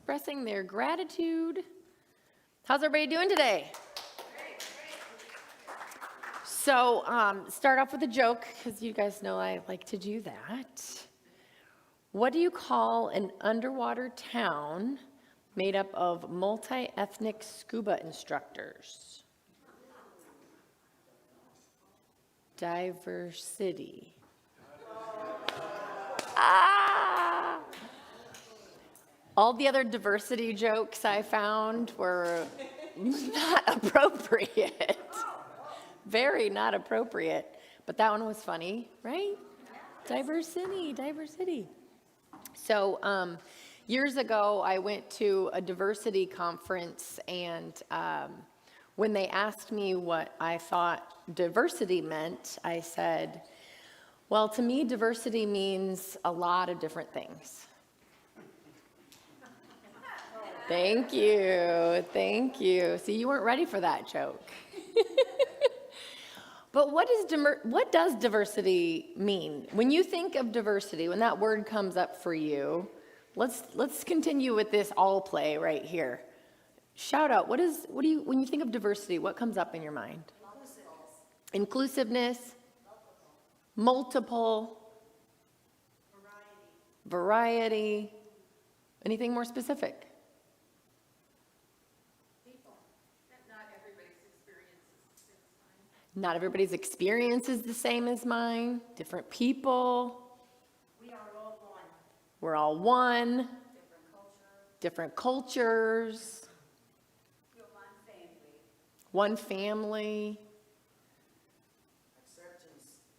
expressing their gratitude. How's everybody doing today? So, start off with a joke, because you guys know I like to do that. What do you call an underwater town made up of multi-ethnic scuba instructors? Diversity. Ah! All the other diversity jokes I found were not appropriate. Very not appropriate. But that one was funny, right? Diversity. So years ago, I went to a diversity conference, and when they asked me what I thought diversity meant, I said, well, to me, diversity means a lot of different things. Thank you. See, you weren't ready for that joke. But what does diversity mean? When you think of diversity, when that word comes up for you, let's continue with this all play right here. Shout out, when you think of diversity, what comes up in your mind? Inclusiveness, multiple, variety. Anything more specific? Not everybody's experience is the same as mine. Different people. We are all one. We're all one. Different cultures. We're One family.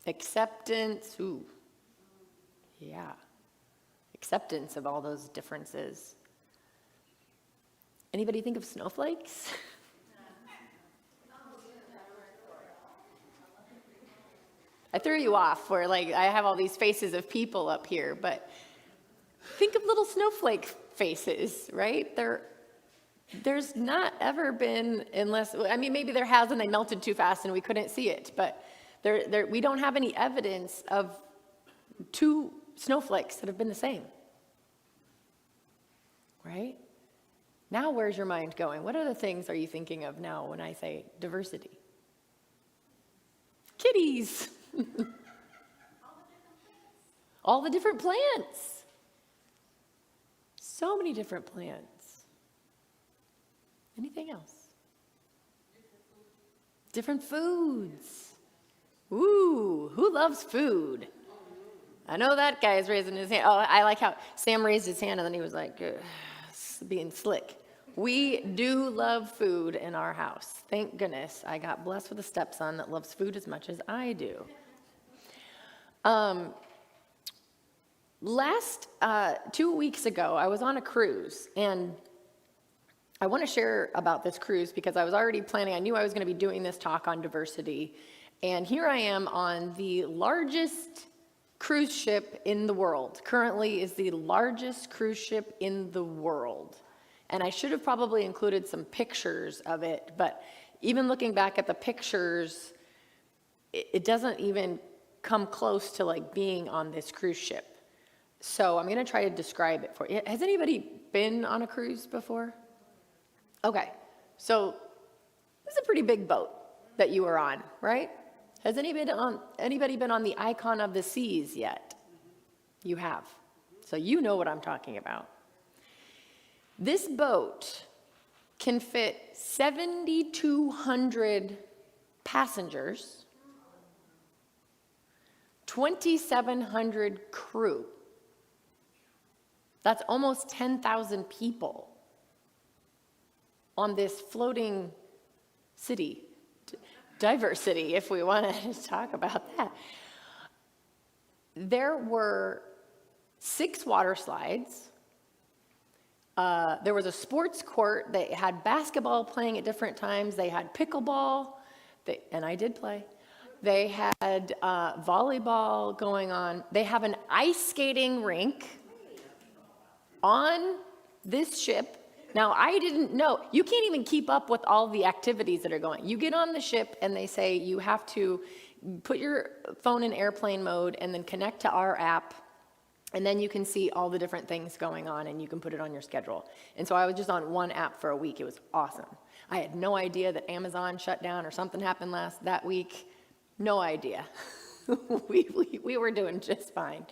Acceptance. Ooh. Yeah. Acceptance of all those differences. Anybody think of snowflakes? I threw you off where I have all these faces of people up here, but think of little snowflake faces, right? There's not ever been, maybe there has and they melted too fast and we couldn't see it, but we don't have any evidence of two snowflakes that have been the same, right? Now where's your mind going? What other things are you thinking of now when I say diversity? Kitties. All the different plants. So many different plants. Anything else? Different foods. Ooh, who loves food? I know that guy is raising his hand. Oh, I like how Sam raised his hand and then he was like, being slick. We do love food in our house. Thank goodness I got blessed with a stepson that loves food as much as I do. Last 2 weeks ago, I was on a cruise, and I want to share about this cruise because I was already planning. I knew I was going to be doing this talk on diversity, and here I am on the largest cruise ship in the world. Currently is the largest cruise ship in the world. And I should have probably included some pictures of it, but even looking back at the pictures, it doesn't even come close to being on this cruise ship. So I'm going to try to describe it for you. Has anybody been on a cruise before? Okay, so this is a pretty big boat that you were on, right? Has anybody been on the Icon of the Seas yet? You have. So you know what I'm talking about. This boat can fit 7,200 passengers, 2,700 crew. That's almost 10,000 people on this floating city. Diversity, if we want to talk about that. There were 6 water slides. There was a sports court. They had basketball playing at different times. They had pickleball, and I did play. They had volleyball going on. They have an ice skating rink on this ship. Now, I didn't know. You can't even keep up with all the activities that are going. You get on the ship, and they say you have to put your phone in airplane mode and then connect to our app And then you can see all the different things going on and you can put it on your schedule. And so I was just on one app for a week. It was awesome. I had no idea that Amazon shut down or something happened that week. No idea. we were doing just fine.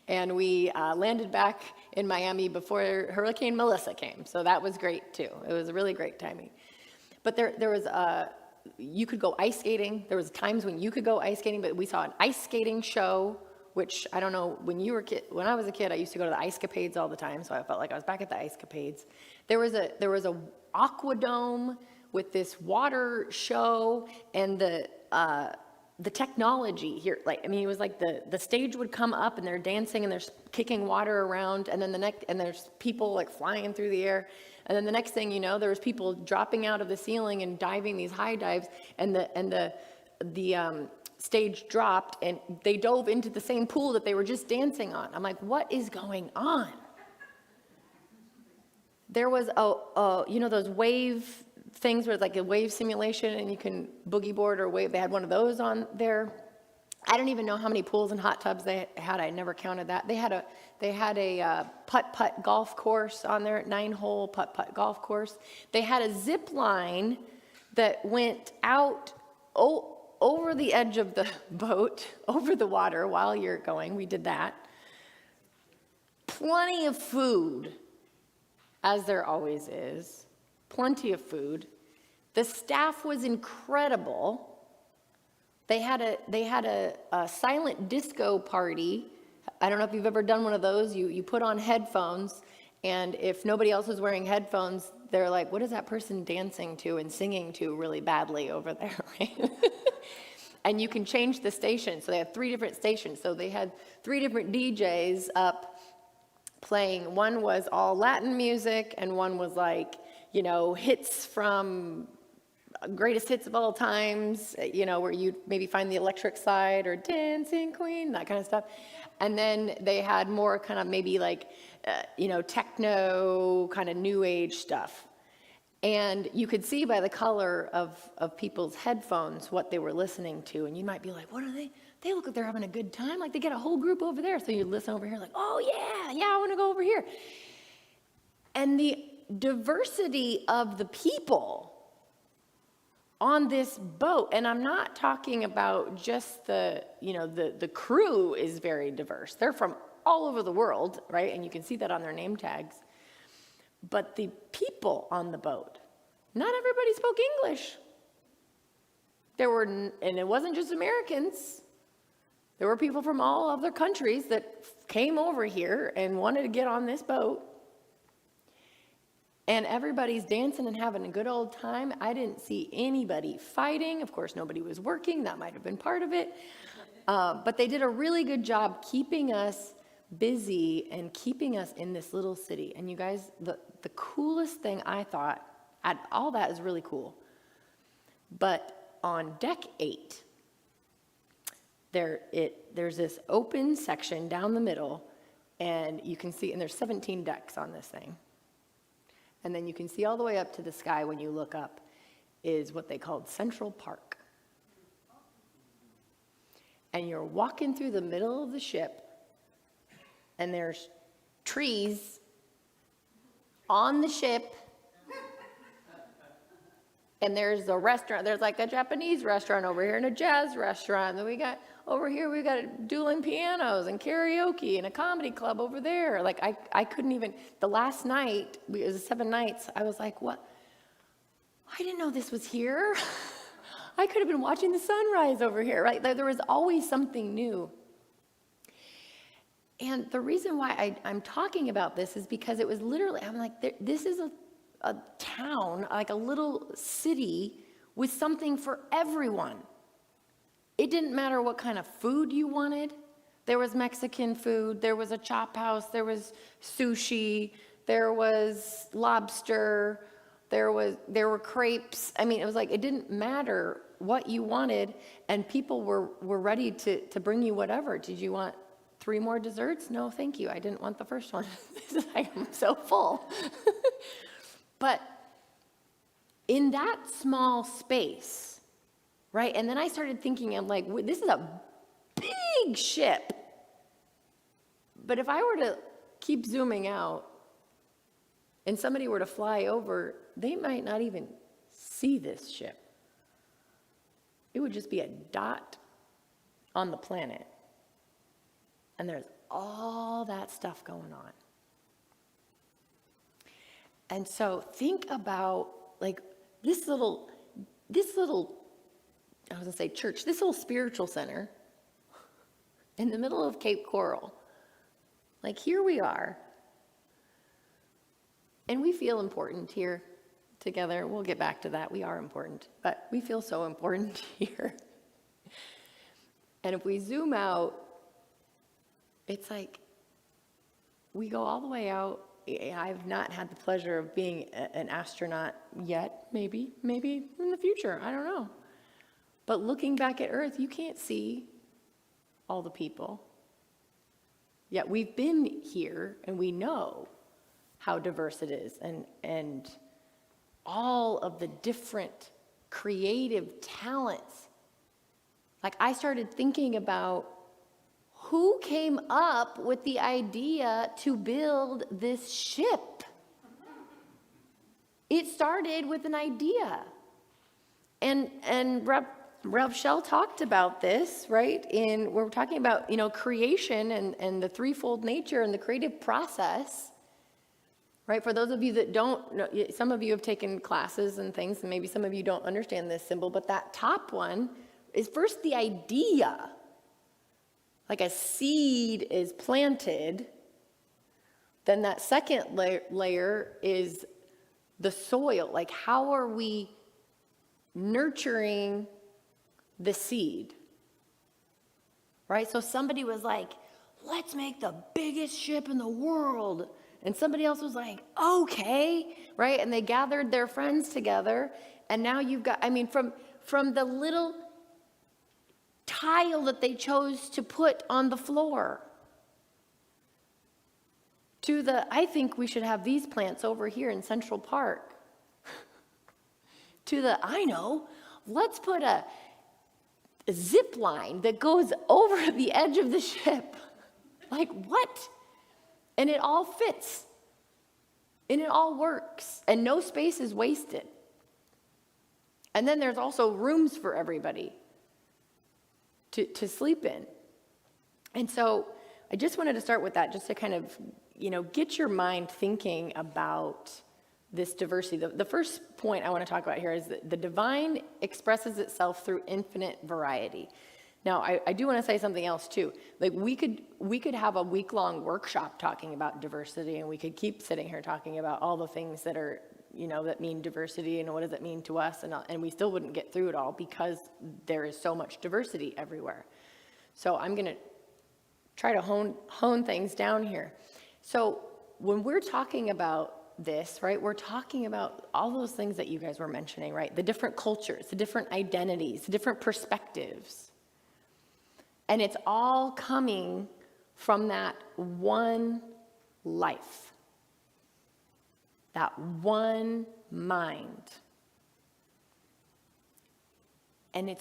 And we landed back in Miami before Hurricane Melissa came. So that was great too. It was really great timing. But there was you could go ice skating. There was times when you could go ice skating, but we saw an ice skating show, which I don't know, when I was a kid, I used to go to the Ice Capades all the time, so I felt like I was back at the Ice Capades. There was a aquadome with this water show, and the technology here, like, I mean, it was like the stage would come up and they're dancing and they're kicking water around, and then and there's people like flying through the air, and then the next thing you know, there was people dropping out of the ceiling and diving these high dives, and the stage dropped and they dove into the same pool that they were just dancing on. I'm like, what is going on? There was those wave things where it's like a wave simulation and you can boogie board or wave. They had one of those on there. I don't even know how many pools and hot tubs they had. I never counted that. They had a putt-putt golf course on there, 9-hole putt-putt golf course. They had a zip line that went out over the edge of the boat, over the water while you're going. We did that. Plenty of food, as there always is. Plenty of food. The staff was incredible. They had a silent disco party. I don't know if you've ever done one of those. You put on headphones, and if nobody else is wearing headphones, they're like, what is that person dancing to and singing to really badly over there, right? And you can change the station. So they have 3 different stations. So they had 3 different DJs up playing. One was all Latin music, and one was like, hits from greatest hits of all times, where you maybe find the Electric Side or Dancing Queen, that kind of stuff. And then they had more kind of maybe like, techno, kind of new age stuff. And you could see by the color of people's headphones what they were listening to. And you might be like, what are they? They look like they're having a good time. Like they get a whole group over there. So you listen over here like, oh yeah, I want to go over here. And the diversity of the people on this boat, and I'm not talking about just the crew is very diverse. They're from all over the world, right? And you can see that on their name tags. But the people on the boat, not everybody spoke English. And it wasn't just Americans. There were people from all other countries that came over here and wanted to get on this boat. And everybody's dancing and having a good old time. I didn't see anybody fighting. Of course, nobody was working. That might have been part of it. But they did a really good job keeping us busy and keeping us in this little city. And you guys, the coolest thing I thought, all that is really cool. But on deck 8, there's this open section down the middle, and you can see, and there's 17 decks on this thing. And then you can see all the way up to the sky when you look up is what they called Central Park. And you're walking through the middle of the ship, and there's trees on the ship, and there's a restaurant. There's like a Japanese restaurant over here and a jazz restaurant. And then we got dueling pianos and karaoke and a comedy club over there. Like I couldn't even, the last night, it was 7 nights, I was like, what? I didn't know this was here. I could have been watching the sunrise over here, right? There was always something new. And the reason why I'm talking about this is because it was literally, I'm like, this is a town, like a little city with something for everyone. It didn't matter what kind of food you wanted. There was Mexican food, there was a chop house, there was sushi, there was lobster, there were crepes. I mean, it was like, it didn't matter what you wanted, and people were ready to bring you whatever. Did you want 3 more desserts? No, thank you. I didn't want the first one. I'm so full. But in that small space, right? And then I started thinking, I'm like, this is a big ship. But if I were to keep zooming out and somebody were to fly over, they might not even see this ship. It would just be a dot on the planet. And there's all that stuff going on. And so think about like this little, I was gonna say church, this little spiritual center in the middle of Cape Coral. Like here we are. And we feel important here together. We'll get back to that. We are important, but we feel so important here. And if we zoom out, it's like we go all the way out. I've not had the pleasure of being an astronaut yet, maybe in the future, I don't know. But looking back at Earth, you can't see all the people. Yet we've been here and we know how diverse it is and all of the different creative talents. Like I started thinking about who came up with the idea to build this ship? It started with an idea. And Rav Shell talked about this, right? We're talking about, creation and the threefold nature and the creative process, right? For those of you that don't know, some of you have taken classes and things, and maybe some of you don't understand this symbol, but that top one is first the idea. Like a seed is planted, then that second layer is the soil. Like how are we nurturing the seed? Right? So somebody was like, let's make the biggest ship in the world. And somebody else was like, okay, right? And they gathered their friends together. And now you've got, from the little tile that they chose to put on the floor to I think we should have these plants over here in Central Park, to let's put a zip line that goes over the edge of the ship. Like what? And it all fits. And it all works. And no space is wasted. And then there's also rooms for everybody to sleep in. And so I just wanted to start with that, just to kind of, get your mind thinking about this diversity. The first point I want to talk about here is that the divine expresses itself through infinite variety. Now, I do want to say something else too. Like we could have a week-long workshop talking about diversity, and we could keep sitting here talking about all the things that are, that mean diversity and what does it mean to us, and we still wouldn't get through it all because there is so much diversity everywhere. So I'm going to try to hone things down here. So when we're talking about this, right, we're talking about all those things that you guys were mentioning, right? The different cultures, the different identities, the different perspectives. And it's all coming from that one life, that one mind. And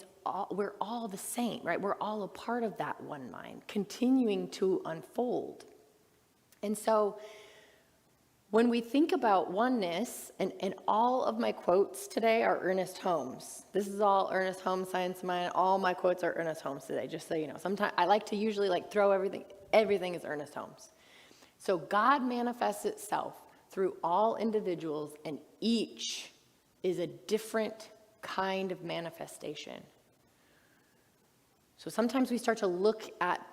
we're all the same, right? We're all a part of that one mind, continuing to unfold. And so when we think about oneness, and all of my quotes today are Ernest Holmes. This is all Ernest Holmes, Science of Mind. All my quotes are Ernest Holmes today, just so you know. Sometimes I like to usually throw everything is Ernest Holmes. So God manifests itself through all individuals, and each is a different kind of manifestation. So sometimes we start to look at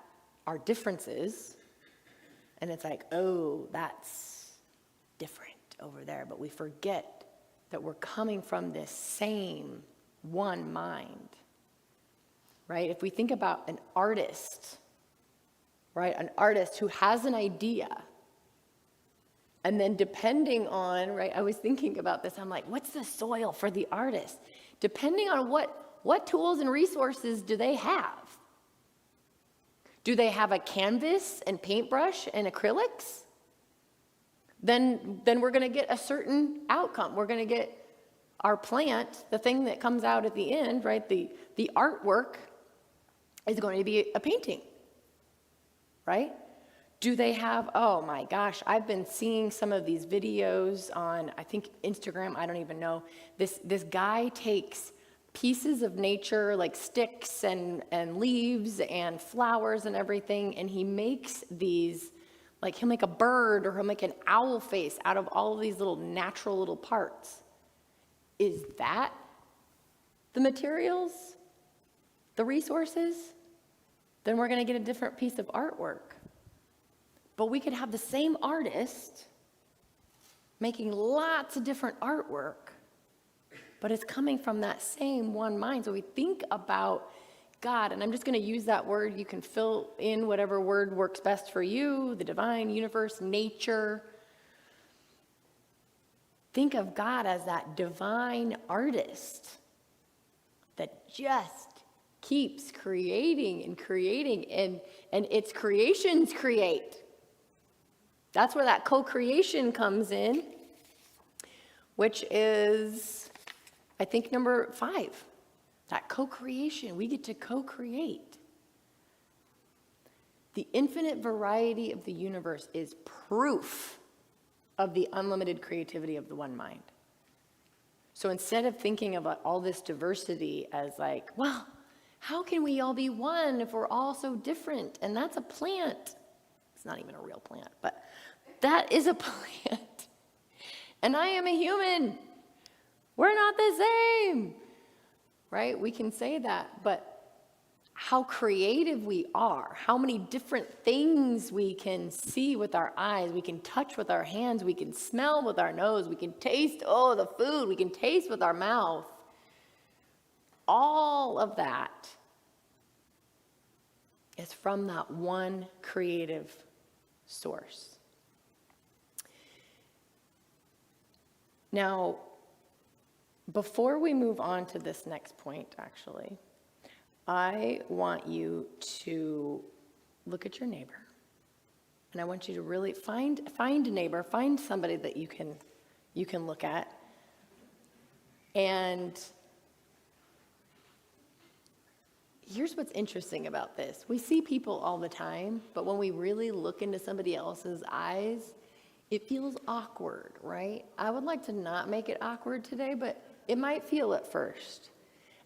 our differences, and it's like, oh, that's different over there, but we forget that we're coming from this same one mind, right? If we think about an artist, right, an artist who has an idea, and then depending on, right, I was thinking about this, I'm like, what's the soil for the artist? Depending on what tools and resources do they have? Do they have a canvas and paintbrush and acrylics? Then we're going to get a certain outcome. We're going to get our plant, the thing that comes out at the end, right? The artwork is going to be a painting, right? Do they have, oh my gosh, I've been seeing some of these videos on, I think Instagram, I don't even know. This guy takes pieces of nature, like sticks and leaves and flowers and everything, and he makes these, like he'll make a bird or he'll make an owl face out of all of these little natural little parts. Is that the materials, the resources? Then we're going to get a different piece of artwork. But we could have the same artist making lots of different artwork, but it's coming from that same one mind. So we think about God, and I'm just going to use that word. You can fill in whatever word works best for you, the divine, universe, nature. Think of God as that divine artist that just keeps creating and creating, and its creations create. That's where that co-creation comes in, which is, I think, number 5. That co-creation. We get to co-create. The infinite variety of the universe is proof of the unlimited creativity of the one mind. So instead of thinking about all this diversity as like, well, how can we all be one if we're all so different? And that's a plant. It's not even a real plant, but that is a plant. And I am a human. We're not the same. Right? We can say that, but how creative we are, how many different things we can see with our eyes, we can touch with our hands, we can smell with our nose, we can taste, the food, we can taste with our mouth. All of that is from that one creative source. Now, before we move on to this next point, actually, I want you to look at your neighbor. And I want you to really find a neighbor, find somebody that you can look at. And here's what's interesting about this. We see people all the time, but when we really look into somebody else's eyes, it feels awkward, right? I would like to not make it awkward today, but it might feel at first.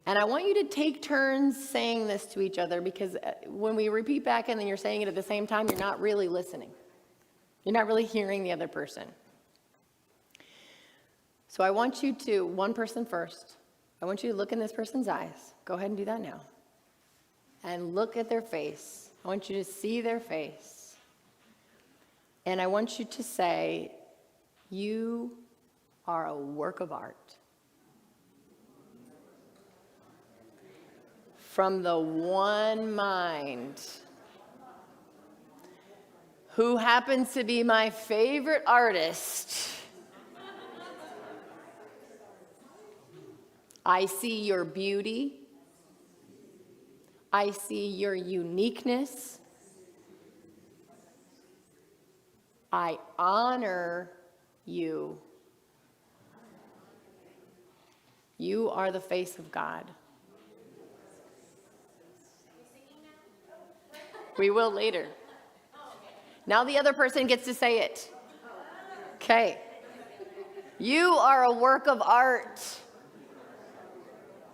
And I want you to take turns saying this to each other, because when we repeat back and then you're saying it at the same time, you're not really listening. You're not really hearing the other person. So I want you to, one person first, I want you to look in this person's eyes. Go ahead and do that now. And look at their face. I want you to see their face. And I want you to say, you are a work of art. From the one mind, who happens to be my favorite artist. I see your beauty. I see your uniqueness. I honor you. You are the face of God. We will later. Now the other person gets to say it. Okay. You are a work of art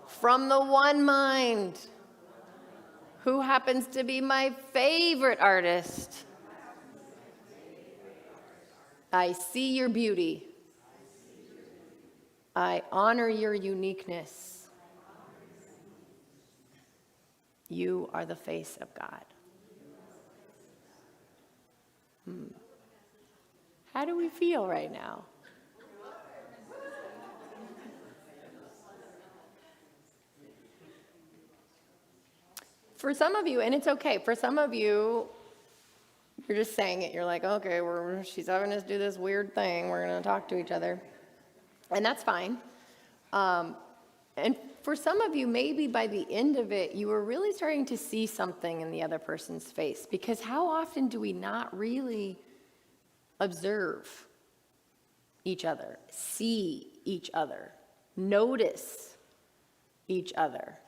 from the one mind, who happens to be my favorite artist. I see your beauty. I honor your uniqueness. You are the face of God. How do we feel right now? For some of you, and it's okay, for some of you, you're just saying it. You're like, okay, she's having us do this weird thing. We're going to talk to each other. And that's fine. And for some of you, maybe by the end of it, you were really starting to see something in the other person's face. Because how often do we not really observe each other, see each other, notice each other,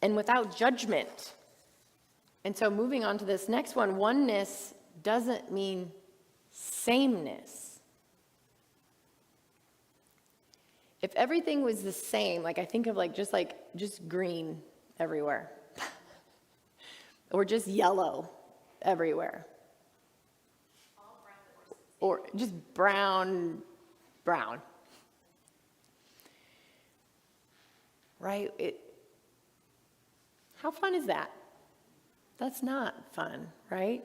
and without judgment? And so moving on to this next one, oneness doesn't mean sameness. If everything was the same, like I think of just green everywhere, or just yellow everywhere, or just brown, right? How fun is that? That's not fun, right?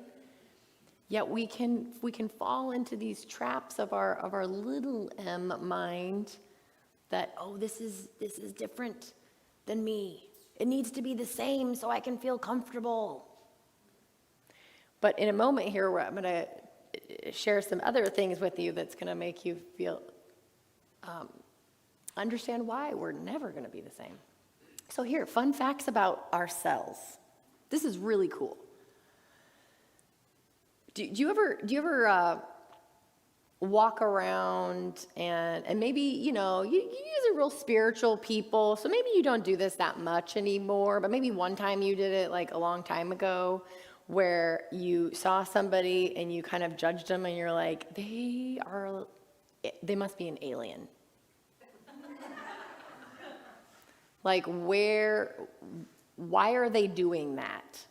Yet we can fall into these traps of our little m mind that, oh, this is different than me. It needs to be the same so I can feel comfortable. But in a moment here, where I'm going to share some other things with you that's going to make you feel, understand why we're never going to be the same. So here, fun facts about our cells. This is really cool. Do you ever walk around and maybe, you guys are real spiritual people, so maybe you don't do this that much anymore, but maybe one time you did it like a long time ago, where you saw somebody and you kind of judged them and you're like, they must be an alien. Like, why are they doing that?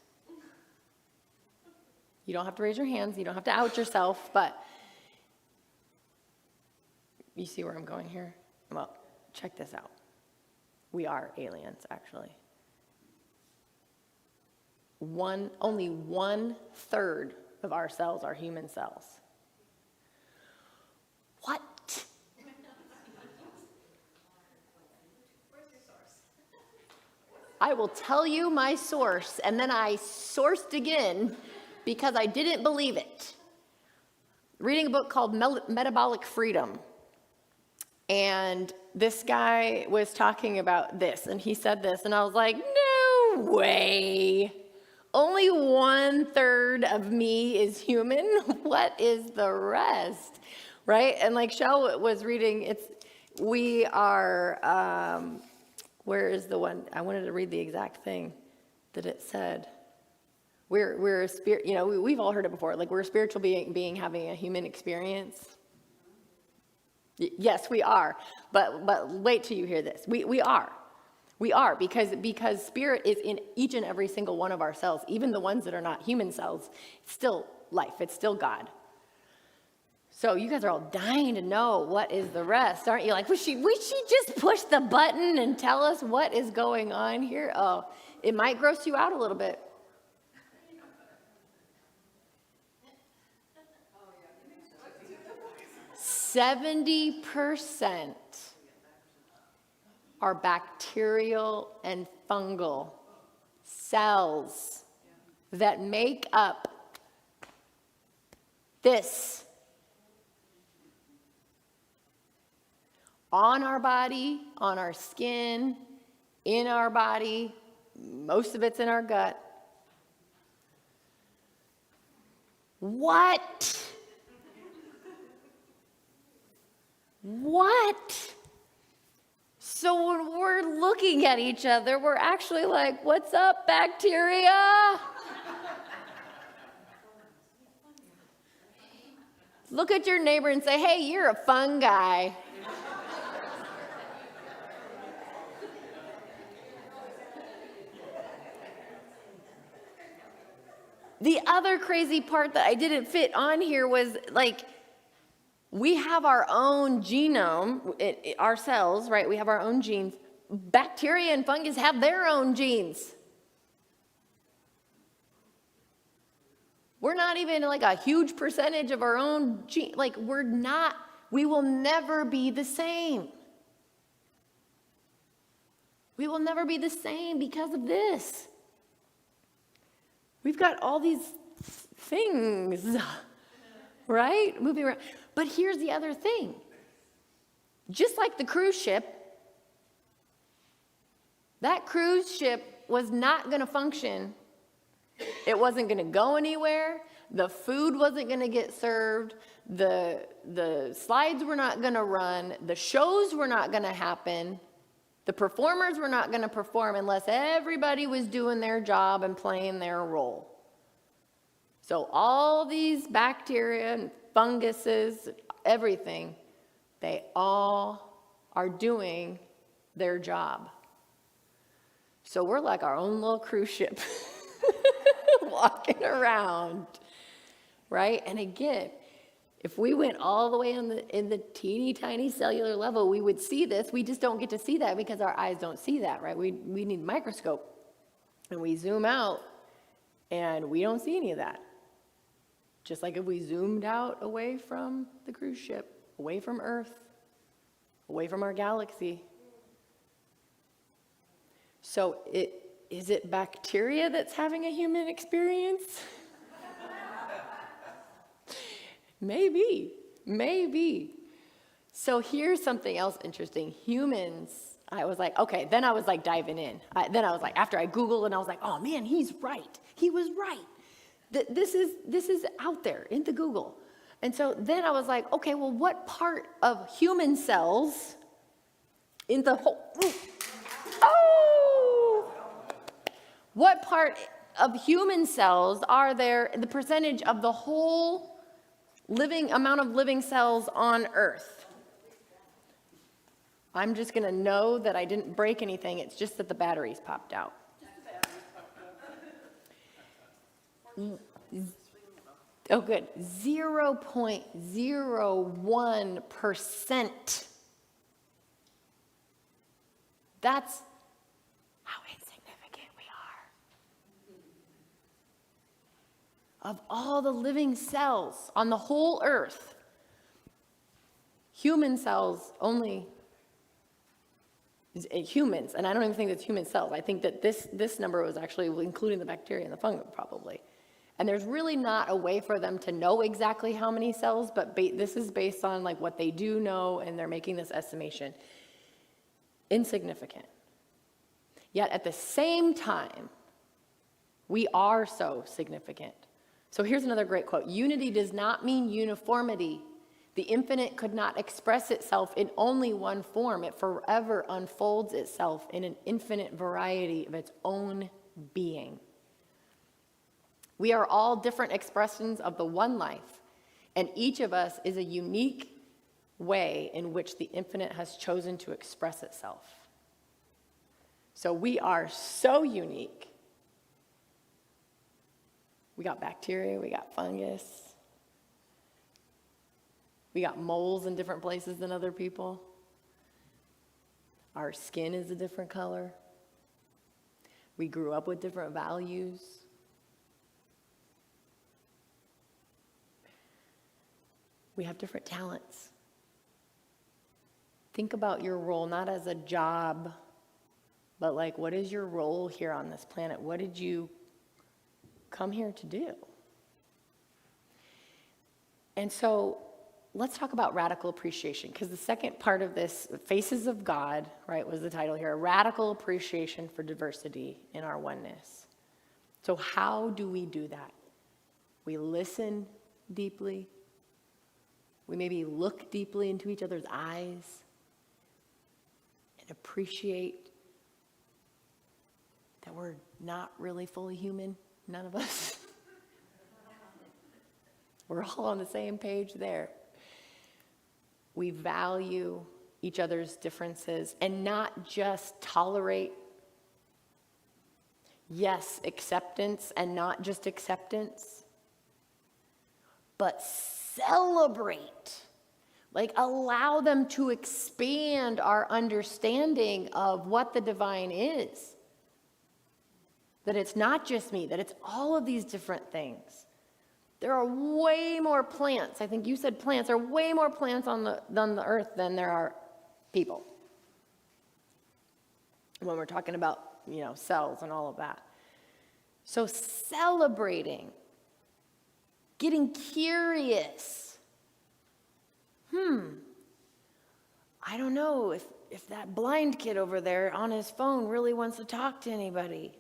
You don't have to raise your hands, you don't have to out yourself, but you see where I'm going here? Well, check this out. We are aliens, actually. Only 1/3 of our cells are human cells. What? I will tell you my source, and then I sourced again because I didn't believe it. Reading a book called Metabolic Freedom. And this guy was talking about this, and he said this, and I was like, no way. Only 1/3 of me is human. What is the rest? Right? And like Shell was reading, we are, where is the one? I wanted to read the exact thing that it said. We're a spirit, we've all heard it before. Like, we're a spiritual being having a human experience. Yes, we are. But wait till you hear this. We are. We are, because spirit is in each and every single one of our cells, even the ones that are not human cells. It's still life. It's still God. So you guys are all dying to know what is the rest, aren't you? Like, would she just push the button and tell us what is going on here? Oh, it might gross you out a little bit. 70% are bacterial and fungal cells that make up this. On our body, on our skin, in our body, most of it's in our gut. What? What? So when we're looking at each other, we're actually like, what's up, bacteria? Look at your neighbor and say, hey, you're a fun guy. The other crazy part that I didn't fit on here was, like, we have our own genome, our cells, right? We have our own genes. Bacteria and fungus have their own genes. We're not even like a huge percentage of our own gene. Like, we will never be the same. We will never be the same because of this. We've got all these things, right? Moving around. But here's the other thing. Just like the cruise ship, that cruise ship was not going to function. It wasn't going to go anywhere. The food wasn't going to get served. The slides were not going to run. The shows were not going to happen. The performers were not going to perform unless everybody was doing their job and playing their role. So all these bacteria and funguses, everything, they all are doing their job. So we're like our own little cruise ship walking around, right? And again, if we went all the way in the teeny tiny cellular level, we would see this. We just don't get to see that because our eyes don't see that, right? We need a microscope. And we zoom out and we don't see any of that. Just like if we zoomed out away from the cruise ship, away from Earth, away from our galaxy. So is it bacteria that's having a human experience? Maybe. So here's something else interesting. Humans, I was like, okay, then I was like diving in. Then I was like, after I Googled and I was like, oh man, he's right. He was right. This is out there in the Google. And so then I was like, okay, well, what part of human cells in the whole, what part of human cells are there, the percentage of the whole amount of living cells on Earth? I'm just going to know that I didn't break anything. It's just that the batteries popped out. Oh, good. 0.01%. That's how insignificant we are. Of all the living cells on the whole Earth, human cells only, humans, and I don't even think it's human cells. I think that this number was actually including the bacteria and the fungi probably. And there's really not a way for them to know exactly how many cells, but this is based on like what they do know, and they're making this estimation. Insignificant. Yet at the same time, we are so significant. So here's another great quote. Unity does not mean uniformity. The infinite could not express itself in only one form. It forever unfolds itself in an infinite variety of its own being. We are all different expressions of the one life, and each of us is a unique way in which the infinite has chosen to express itself. So we are so unique. We got bacteria, we got fungus, we got moles in different places than other people. Our skin is a different color. We grew up with different values. We have different talents. Think about your role, not as a job, but like, what is your role here on this planet? What did you come here to do? And so let's talk about radical appreciation, because the second part of this, Faces of God, right, was the title here, a radical appreciation for diversity in our oneness. So how do we do that? We listen deeply. We maybe look deeply into each other's eyes and appreciate that we're not really fully human, none of us. We're all on the same page there. We value each other's differences and not just tolerate, yes, acceptance and not just acceptance, but celebrate, like allow them to expand our understanding of what the divine is. That it's not just me, that it's all of these different things. There are way more plants. I think you said plants. There are way more plants on the earth than there are people. When we're talking about, cells and all of that. So celebrating, getting curious. I don't know if that blind kid over there on his phone really wants to talk to anybody.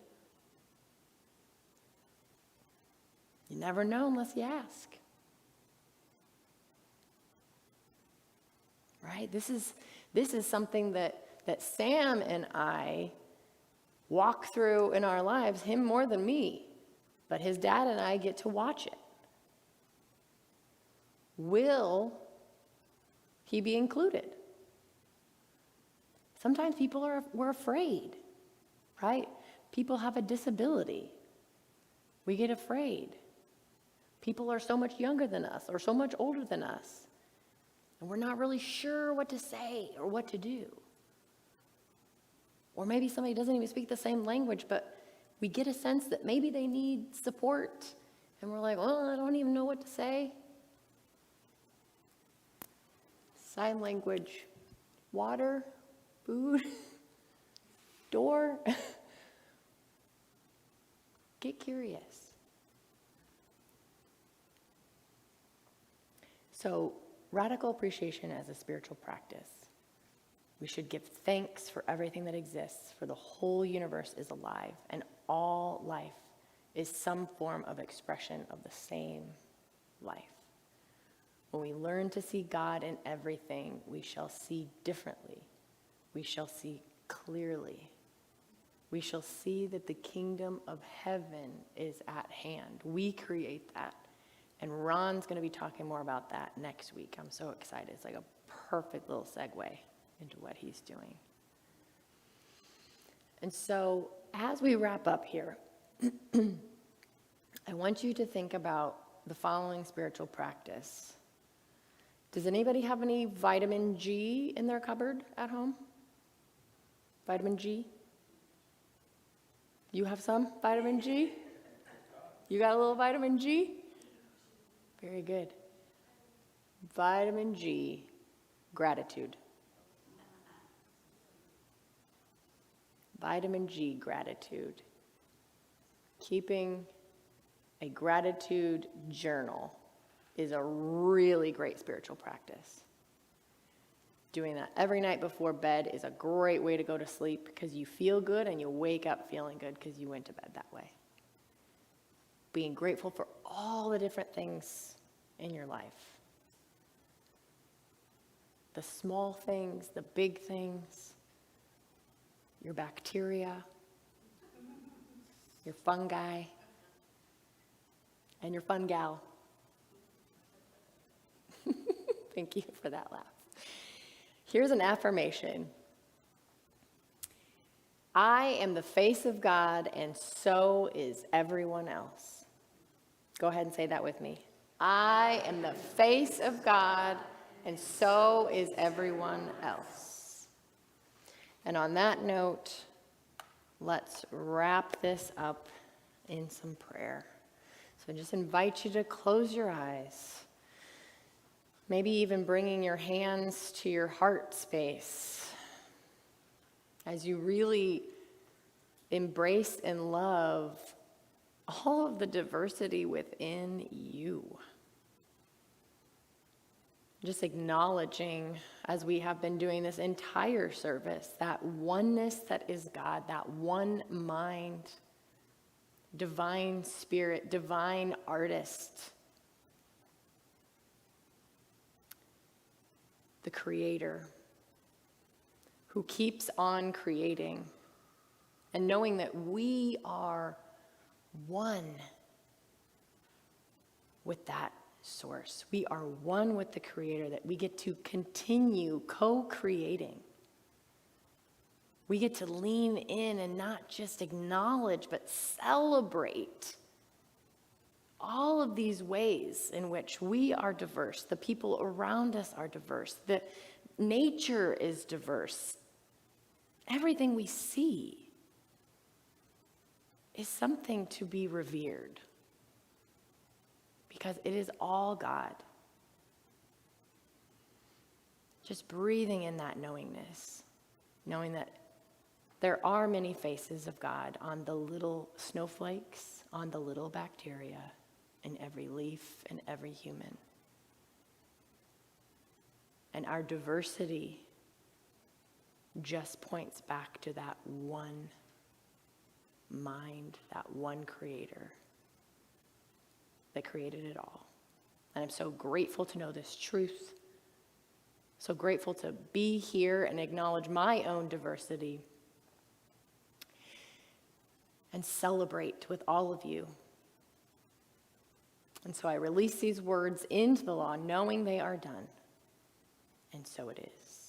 You never know unless you ask. Right? This is something that Sam and I walk through in our lives, him more than me. but his dad and I get to watch it. Will he be included? Sometimes we're afraid, right? People have a disability. We get afraid. People are so much younger than us or so much older than us, and we're not really sure what to say or what to do. Or maybe somebody doesn't even speak the same language, but we get a sense that maybe they need support, and we're like, well, I don't even know what to say. Sign language, water, food, door. Get curious. So, radical appreciation as a spiritual practice. We should give thanks for everything that exists, for the whole universe is alive, and all life is some form of expression of the same life. When we learn to see God in everything, we shall see differently. We shall see clearly. We shall see that the kingdom of heaven is at hand. We create that. And Ron's going to be talking more about that next week. I'm so excited. It's like a perfect little segue into what he's doing. And so, as we wrap up here, I want you to think about the following spiritual practice. Does anybody have any vitamin G in their cupboard at home? Vitamin G? You have some vitamin G? You got a little vitamin G? Very good. Vitamin G, gratitude. Vitamin G, gratitude. Keeping a gratitude journal is a really great spiritual practice. Doing that every night before bed is a great way to go to sleep because you feel good and you wake up feeling good because you went to bed that way. Being grateful for all the different things in your life. The small things, the big things, your bacteria, your fungi, and your fun gal. Thank you for that laugh. Here's an affirmation. I am the face of God, and so is everyone else. Go ahead and say that with me. I am the face of God, and so is everyone else. And on that note, let's wrap this up in some prayer. So I just invite you to close your eyes. Maybe even bringing your hands to your heart space as you really embrace and love all of the diversity within you. Just acknowledging, as we have been doing this entire service, that oneness that is God, that one mind, divine spirit, divine artist, the creator who keeps on creating, and knowing that we are one with that source. We are one with the creator, that we get to continue co-creating. We get to lean in and not just acknowledge, but celebrate all of these ways in which we are diverse, the people around us are diverse, the nature is diverse. Everything we see is something to be revered because it is all God. Just breathing in that knowingness, knowing that there are many faces of God on the little snowflakes, on the little bacteria, in every leaf and every human. And our diversity just points back to that one mind, that one creator that created it all. And I'm so grateful to know this truth. So grateful to be here and acknowledge my own diversity and celebrate with all of you And so I release these words into the law, knowing they are done. And so it is.